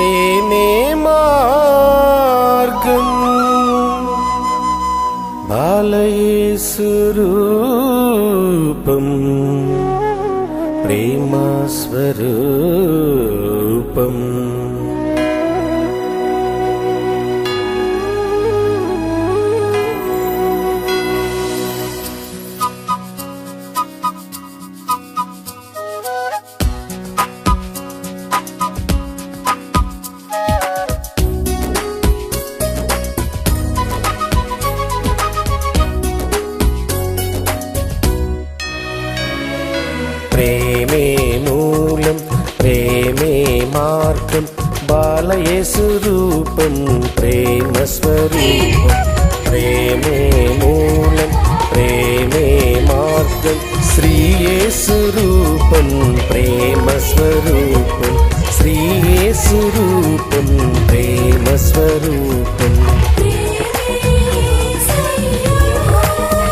ప్రేమే మార్గం బాలయేసు రూపం ప్రేమ స్వరూపం. ప్రేమే మూలం ప్రేమే మార్గం బాలయేసు రూపం ప్రేమ స్వరూపం. ప్రేమే మూలం ప్రేమే మార్గం శ్రీయేసు రూపం ప్రేమ స్వరూపం. శ్రీయేసు రూపం ప్రేమ స్వరూపం.